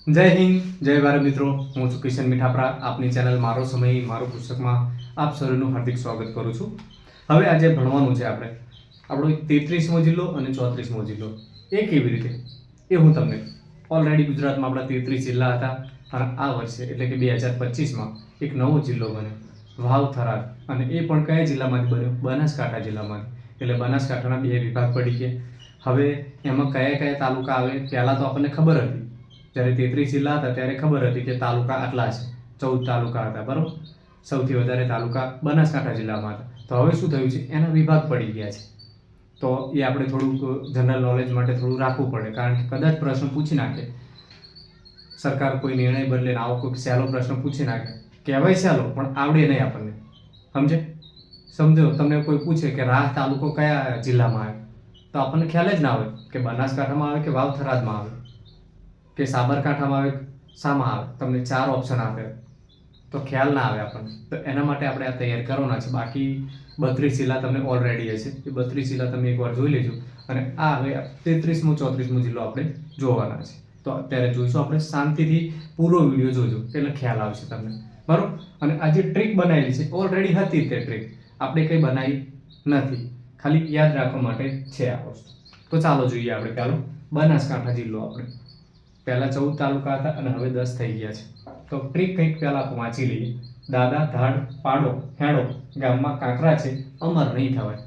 જય હિન્દ, જય ભારત મિત્રો. હું છું કિશન મીઠાપરા. આપની ચેનલ મારો સમય મારું પુસ્તકમાં આપ સૌનું હાર્દિક સ્વાગત કરું છું. હવે આજે ભણવાનું છે આપણો 33મો જિલ્લો અને 34મો જિલ્લો. એ કેવી રીતે એ હું તમને ઓલરેડી ગુજરાતમાં આપણા 33 જિલ્લા હતા અને આ વર્ષે એટલે કે 2025માં એક નવો જિલ્લો બન્યો વાવ થરાદ. અને એ પણ કયા જિલ્લામાંથી બન્યો? બનાસકાંઠા જિલ્લામાંથી. એટલે બનાસકાંઠાના 2 વિભાગ પડી ગયા. હવે એમાં કયા કયા તાલુકા આવે પહેલાં તો આપણને ખબર હતી. જ્યારે 33 જિલ્લા હતા ત્યારે ખબર હતી કે તાલુકા આટલા છે, 14 તાલુકા હતા, બરાબર. સૌથી વધારે તાલુકા બનાસકાંઠા જિલ્લામાં હતા. તો હવે શું થયું છે? એના વિભાગ પડી ગયા છે. તો એ આપણે થોડુંક જનરલ નોલેજ માટે થોડું રાખવું પડે, કારણ કે કદાચ પ્રશ્ન પૂછી નાખે, સરકાર કોઈ નિર્ણય બદલે આવો કોઈ સહેલો પ્રશ્ન પૂછી નાખે, કહેવાય સહેલો પણ આવડે નહીં આપણને. સમજો તમને કોઈ પૂછે કે રાહ તાલુકો કયા જિલ્લામાં આવે, તો આપણને ખ્યાલ જ ના આવે કે બનાસકાંઠામાં આવે કે વાવ થરાદમાં આવે કે સાબરકાંઠામાં આવે, શામાં આવે. તમને 4 ઓપ્શન આપે તો ખ્યાલ ના આવે આપણને. તો એના માટે આપણે આ તૈયાર કરવાના છે. બાકી 32 જિલ્લા તમને ઓલરેડી હશે. એ 32 જિલ્લા તમે એકવાર જોઈ લેજો. અને આ હવે 33મો 34મો જિલ્લો આપણે જોવાના છે. તો અત્યારે જોઈશું આપણે. શાંતિથી પૂરો વિડીયો જોજો એટલે ખ્યાલ આવશે તમને, બરાબર. અને આ જે ટ્રીક બનાવેલી છે ઓલરેડી હતી તે ટ્રીક, આપણે કંઈ બનાવી નથી, ખાલી યાદ રાખવા માટે છે આ વસ્તુ. તો ચાલો જોઈએ આપણે પહેલો બનાસકાંઠા જિલ્લો. આપણે પહેલા 14 તાલુકા હતા અને હવે 10 થઈ ગયા છે. તો ટ્રીક કંઈક પહેલા આપણે વાંચી લઈએ. દાદા ધાડ પાડો હેડો ગામમાં કાંકરા છે, અમર નહીં થવાય.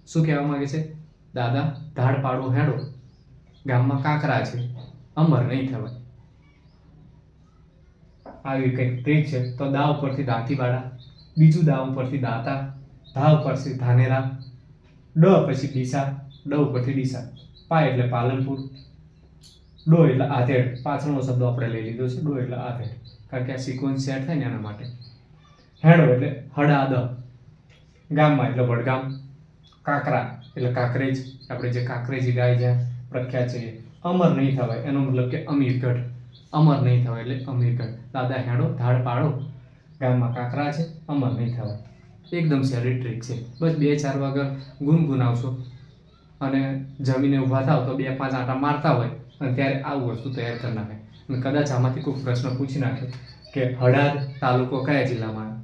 શું કહેવા માંગે છે? દાદા ધાડ પાડો હેડો ગામમાં કાંકરા છે, અમર નહીં થવાય. આવી કંઈક ટ્રીક છે. તો દા ઉપરથી દાંતીવાડા, બીજું દા ઉપરથી દાતા, ધા ઉપરથી ધાનેરા, ડ પછી ડીસા, ડ ઉપરથી ડીસા, પા એટલે પાલનપુર, ડો એટલે આધેડ. પાછળનો શબ્દ આપણે લઈ લીધો છે, ડો એટલે આધેડ, કારણ કે આ સિક્વન્સ સેટ થાય ને એના માટે. હેડો એટલે હડાદ, ગામમાં એટલે વડગામ, કાંકરા એટલે કાંકરેજ, આપણે જે કાંકરેજી ગાય જ્યાં પ્રખ્યાત છે. અમર નહીં થવાય એનો મતલબ કે અમીરગઢ, અમર નહીં થવાય એટલે અમીરગઢ. દાદા હેડો ધાડ પાડો ગામમાં કાંકરા છે, અમર નહીં થવાય. એકદમ સહેલી ટ્રીક છે. બસ 2-4 વગર ગુનગુનાવશો અને જમીને ઊભા થાવ તો 2-5 આંટા મારતા હોય અને ત્યારે આવું વસ્તુ તૈયાર કરી નાખે. અને કદાચ આમાંથી કોઈ પ્રશ્ન પૂછી નાખે કે હડાદ તાલુકો કયા જિલ્લામાં આવે,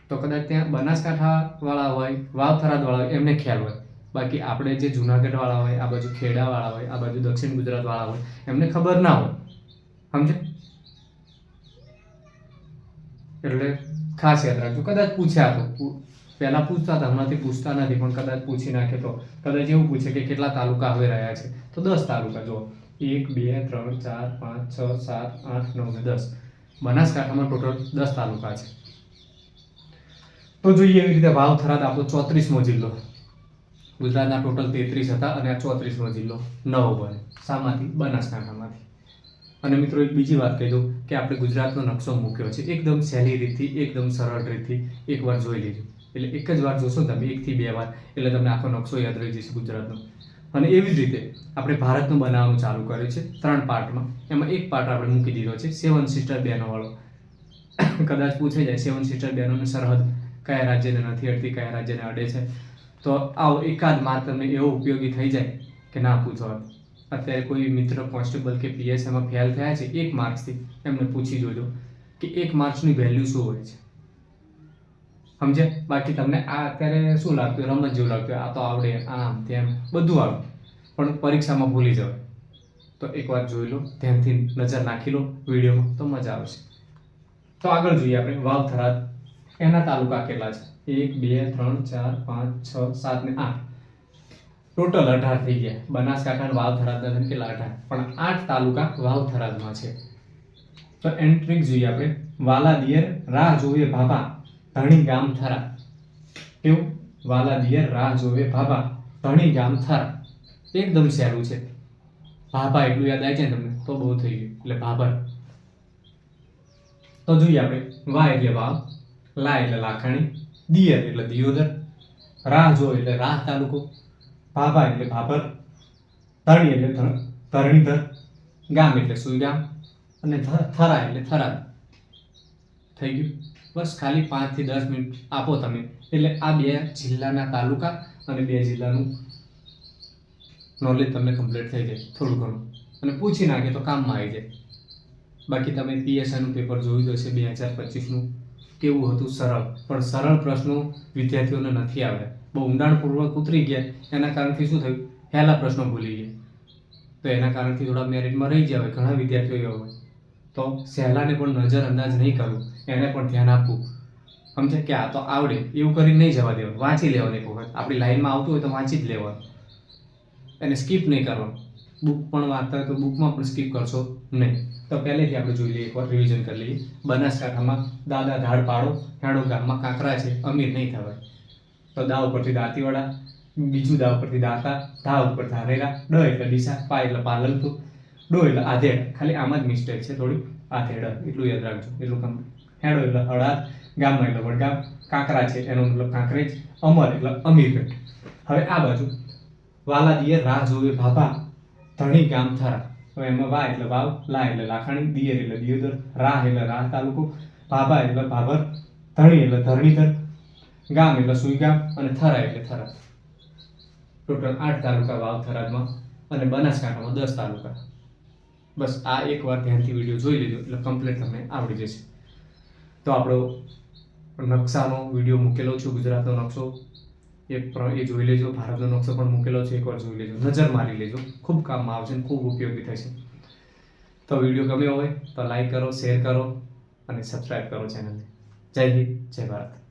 તો કદાચ ત્યાં બનાસકાંઠાવાળા હોય, વાવ થરાદવાળા હોય એમને ખ્યાલ હોય. બાકી આપણે જે જુનાગઢવાળા હોય, આ બાજુ ખેડાવાળા હોય, આ બાજુ દક્ષિણ ગુજરાતવાળા હોય, એમને ખબર ના હોય. સમજે? એટલે ખાસ યાદ રાખજો. કદાચ પૂછ્યા તો પહેલા પૂછતા હતા, હમણાંથી પૂછતા નથી, પણ કદાચ પૂછી નાખે તો કદાચ એવું પૂછે કે કેટલા તાલુકા હવે રહ્યા છે, તો 10 તાલુકા. જો 1 2 3 4 5 6 7 8 9 ને 10. બનાસકાંઠામાં ટોટલ 10 તાલુકા છે. તો જોઈએ એવી રીતે વાવ થરાદ આપણો 34મો જિલ્લો. ગુજરાતના ટોટલ 33 હતા અને આ 34મો જિલ્લો નવો બને. શામાંથી? બનાસકાંઠામાંથી. અને મિત્રો એક બીજી વાત કહી દઉં કે આપણે ગુજરાતનો નકશો મૂક્યો છે એકદમ સહેલી રીતથી, એકદમ સરળ રીતથી. એકવાર જોઈ લેજો, એટલે એક જ વાર જોશો તમે, 1 થી 2 વાર, એટલે તમને આખો નકશો યાદ રહી જશે ગુજરાતનો. અને એવી જ રીતે આપણે ભારતનું બનાવવાનું ચાલુ કર્યું છે 3 પાર્ટમાં. એમાં એક પાર્ટ આપણે મૂકી દીધો છે 7 સિસ્ટર બહેનોવાળો. કદાચ પૂછાઈ જાય 7 સિસ્ટર બહેનોની સરહદ કયા રાજ્યને નથી અડતી, કયા રાજ્યને અડે છે. તો આવો એકાદ માર્ક તમને એવો ઉપયોગી થઈ જાય કે ના પૂછો. અત્યારે કોઈ મિત્ર કોન્સ્ટેબલ કે પીએસઆઈમાં ફેલ થયા છે 1 માર્ક્સથી, એમને પૂછી જોજો કે 1 માર્ક્સની વેલ્યુ શું હોય છે. સમજ્યા? બાકી તમને આ અત્યારે શું લાગતું? રમત જેવું લાગતું, આ તો આવડે, આમ તેમ બધું આવડે, પણ પરીક્ષામાં ભૂલી જવાય. તો એકવાર જોઈ લો, ધ્યાનથી નજર નાખી લો વિડીયોમાં, તો મજા આવશે. તો આગળ જોઈએ આપણે વાવ થરાદ. એના તાલુકા કેટલા છે? 1 2 3 4 5 6 7 ને 8. ટોટલ 18 થઈ ગયા. બનાસકાંઠા વાવ થરાદના કેટલા? 18. પણ 8 તાલુકા વાવ થરાદમાં છે. તો એની ટ્રીક જોઈએ આપણે. વાલા દિયર રાહ જોવે ભાભા, ધણી ગામ થરા. કેવું? વાલા દિયર રાહ જોવે ભાભા, ધણી ગામ થરા. એકદમ સહેલું છે. ભાભા એટલું યાદ આવી જાય તમને તો બહુ થઈ ગયું, એટલે ભાભર. તો જોઈએ આપણે. વા એટલે વાવ, લા એટલે લાખાણી, દિયર એટલે દિયોદર, રાહ જો એટલે રાહ તાલુકો, ભાભા એટલે ભાભર, ધણી એટલે ધરણીધર, ગામ એટલે સુઈગામ, અને થરા એટલે થરાદ. થઈ ગયું. બસ ખાલી 5 થી 10 મિનિટ આપો તમે, એટલે આ 2 જિલ્લાના તાલુકા અને 2 જિલ્લાનું નોલેજ તમને કમ્પ્લીટ થઈ જાય થોડું ઘણું. અને પૂછી નાખે તો કામમાં આવી જાય. બાકી તમે પીએસઆઈનું પેપર જોયું જ હશે 2025નું, કેવું હતું? સરળ. પણ સરળ પ્રશ્નો વિદ્યાર્થીઓને નથી આવ્યા. બહુ ઊંડાણપૂર્વક ઉતરી ગયા, એના કારણથી શું થયું? પહેલા પ્રશ્નો ભૂલી ગયા. તો એના કારણથી થોડા મેરિટમાં રહી ગયા હોય ઘણા વિદ્યાર્થીઓ એવા હોય. તો સહેલાને પણ નજરઅંદાજ નહીં કરવું, એને પણ ધ્યાન આપવું. સમજે કે આ તો આવડે એવું કરીને નહીં જવા દેવાનું, વાંચી લેવાનું. એક વખત આપણી લાઈનમાં આવતું હોય તો વાંચી જ લેવાનું, એને સ્કીપ નહીં કરવાનું. બુક પણ વાંચતા હોય તો બુકમાં પણ સ્કીપ કરશો નહીં. તો પહેલેથી આપણે જોઈ લઈએ, એકવાર રિવિઝન કરી લઈએ. બનાસકાંઠામાં દાદા ધાડ પાડો, હેણો ગામમાં કાંકરા છે, અમીર નહીં થવાય. તો દા ઉપરથી દાંતીવાડા, બીજું દા ઉપરથી દાંતા, ધા ઉપર ધાનેરા, ડ એટલે ડીસા, પા એટલે પાલનપુર, ડો એટલે આધેડ. ખાલી આમાં જ મિસ્ટેક છે થોડી, આધેડ એટલું યાદ રાખજો. એટલું કામ. હેડો એટલે હળાદ, ગામમાં એટલે વડગામ, કાંકરા છે એનો મતલબ કાંકરેજ, અમર એટલે અમીરગઢ. હવે આ બાજુ વાલા દિયર રાહ જોવે ભાભા, ધણી ગામ થરા. હવે એમાં વા એટલે વાવ, લા એટલે લાખાણી, દિયર એટલે દિયોદર, રાહ એટલે રાહ તાલુકો, ભાભા એટલે ભાભર, ધણી એટલે ધરણીધર, ગામ એટલે સુઈગામ અને થરા એટલે થરા. ટોટલ 8 તાલુકા વાવ થરાદમાં અને બનાસકાંઠામાં 10 તાલુકા. બસ આ એકવાર ધ્યાનથી વિડીયો જોઈ લેજો એટલે કમ્પ્લીટ તમને આવડી જશે. તો આપણો નકશાનો વિડીયો મૂકેલો છે, ગુજરાતનો નકશો એ જોઈ લેજો. ભારતનો નકશો પણ મૂકેલો છે, એકવાર જોઈ લેજો, નજર મારી લેજો. ખૂબ કામમાં આવશે અને ખૂબ ઉપયોગી થશે. તો વિડીયો ગમ્યો હોય તો લાઈક કરો, શેર કરો અને સબસ્ક્રાઈબ કરો ચેનલને. જય હિન્દ, જય ભારત.